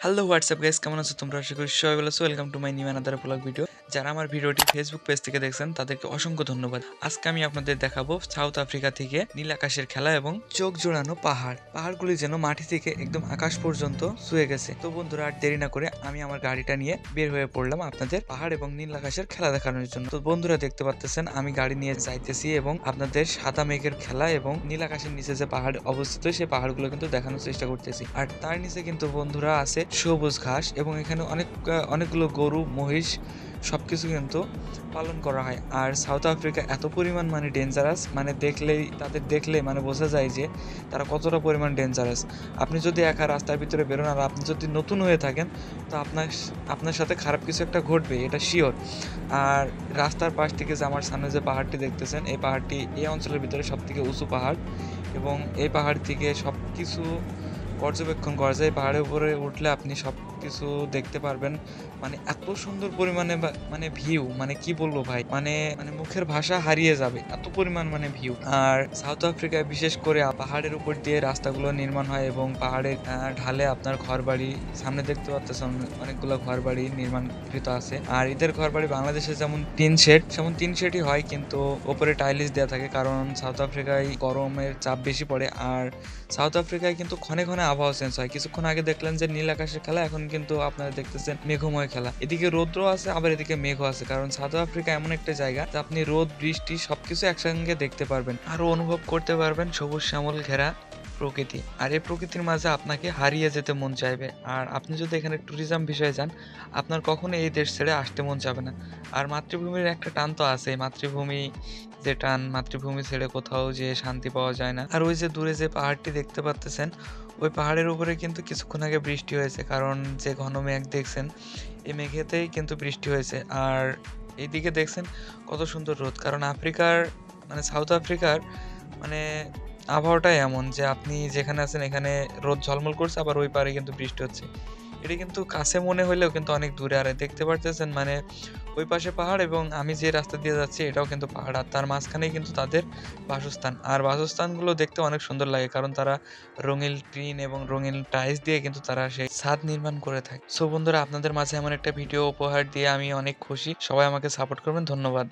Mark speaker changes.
Speaker 1: Hello WhatsApp guys, কেমন আছো তোমরা? আশা করি সবাই ভালো আছো। Welcome to my new another blog video. যারা আমার ভিডিওটি ফেসবুক পেজ থেকে দেখছেন তাদেরকে অসংখ্য ধন্যবাদ। আজকে আমি আপনাদের দেখাবো সাউথ আফ্রিকা থেকে নীল আকাশের খেলা এবং চোখ জোড়ানো পাহাড়গুলি যেন মাটি থেকে একদম আকাশ পর্যন্ত ছুঁয়ে গেছে। তো বন্ধুরা, আর দেরি না করে আমি আমার গাড়িটা নিয়ে বের হয়ে পড়লাম আপনাদের পাহাড় এবং নীল আকাশের খেলা দেখানোর জন্য। তো বন্ধুরা, দেখতে পাচ্ছেন আমি গাড়ি নিয়ে যাইতেছি এবং আপনাদের সাদা মেঘের খেলা এবং নীল আকাশের নিচে যে পাহাড় অবস্থিত সেই পাহাড়গুলো কিন্তু দেখানোর চেষ্টা করতেছি। আর তার নিচে কিন্তু বন্ধুরা আছে সবুজ ঘাস এবং এখানে অনেকগুলো গরু, মহিষ সবকিছু কিন্তু পালন করা হয়। আর সাউথ আফ্রিকা এত পরিমাণ ডেঞ্জারাস, তাদের দেখলে বোঝা যায় যে তারা কতটা পরিমাণ ডেঞ্জারাস। আপনি যদি একা রাস্তার ভিতরে বেরোন আর আপনি যদি নতুন হয়ে থাকেন তো আপনার সাথে খারাপ কিছু একটা ঘটবে, এটা শিওর। আর রাস্তার পাশ থেকে যে আমার সামনে যে পাহাড়টি দেখতেছেন, এই পাহাড়টি এই অঞ্চলের ভিতরে সব থেকে উঁচু পাহাড় এবং এই পাহাড় থেকে সব কিছু পর্যবেক্ষণ করা যায়। পাহাড়ের উপরে উঠলে আপনি সব কিছু দেখতে পারবেন। এত সুন্দর পরিমাণে ভিউ, কি বলবো ভাই, মুখের ভাষা হারিয়ে যাবে, এত পরিমাণ ভিউ। আর সাউথ আফ্রিকায় বিশেষ করে পাহাড়ের উপর দিয়ে রাস্তাগুলো নির্মাণ হয় এবং পাহাড়ের ঢালে আপনার ঘরবাড়ি সামনে দেখতে পাচ্ছেন, অনেকগুলো ঘরবাড়ি নির্মাণকৃত আছে। আর এদের ঘরবাড়ি বাংলাদেশে যেমন টিন শেডই হয়, কিন্তু ওপরে টাইলস দেওয়া থাকে, কারণ সাউথ আফ্রিকায় গরমের চাপ বেশি পড়ে। আর সাউথ আফ্রিকায় কিন্তু ক্ষণে ক্ষণে আবহাওয়া চেঞ্জ হয়। কিছুক্ষণ আগে দেখলেন যে নীল আকাশের খেলা, এখন কিন্তু আপনারা দেখতেছেন মেঘময় খেলা। এদিকে রৌদ্র আছে, আবার এদিকে মেঘও আছে, কারণ সাউথ আফ্রিকা এমন একটা জায়গা যে আপনি রোদ, বৃষ্টি সবকিছু একসঙ্গে দেখতে পারবেন, আরো অনুভব করতে পারবেন সবুজ শ্যামল ঘেরা প্রকৃতি। আর এই প্রকৃতির মাঝে আপনাকে হারিয়ে যেতে মন চাইবে। আর আপনি যদি এখানে ট্যুরিজম বিষয়ে যান, আপনার কখনো এই দেশ ছেড়ে আসতে মন যাবে না। আর মাতৃভূমির একটা টান তো আছে, মাতৃভূমি ছেড়ে কোথাও যে শান্তি পাওয়া যায় না। আর ওই যে দূরে যে পাহাড়টি দেখতে পাচ্ছেন, ওই পাহাড়ের উপরে কিন্তু কিছুক্ষণ আগে বৃষ্টি হয়েছে, কারণ যে ঘন মেঘ দেখছেন, এই মেঘেতেই কিন্তু বৃষ্টি হয়েছে। আর এইদিকে দেখছেন কত সুন্দর রোদ, কারণ সাউথ আফ্রিকার মানে আবহাওয়াটাই এমন যে আপনি যেখানে আছেন এখানে রোদ ঝলমল করছে, আবার ওই পারে কিন্তু বৃষ্টি হচ্ছে। এটা কিন্তু কাছে মনে হলেও কিন্তু অনেক দূরে। আর দেখতে পারতেছেন ওই পাশে পাহাড় এবং আমি যে রাস্তা দিয়ে যাচ্ছি এটাও কিন্তু পাহাড়, আর তার মাঝখানেই কিন্তু তাদের বাসস্থান। আর বাসস্থানগুলো দেখতে অনেক সুন্দর লাগে, কারণ তারা রঙিন টিন এবং রঙিন টাইলস দিয়ে কিন্তু তারা সেই ছাদ নির্মাণ করে থাকে। সো বন্ধুরা, আপনাদের মাঝে এমন একটা ভিডিও উপহার দিয়ে আমি অনেক খুশি। সবাই আমাকে সাপোর্ট করবেন, ধন্যবাদ।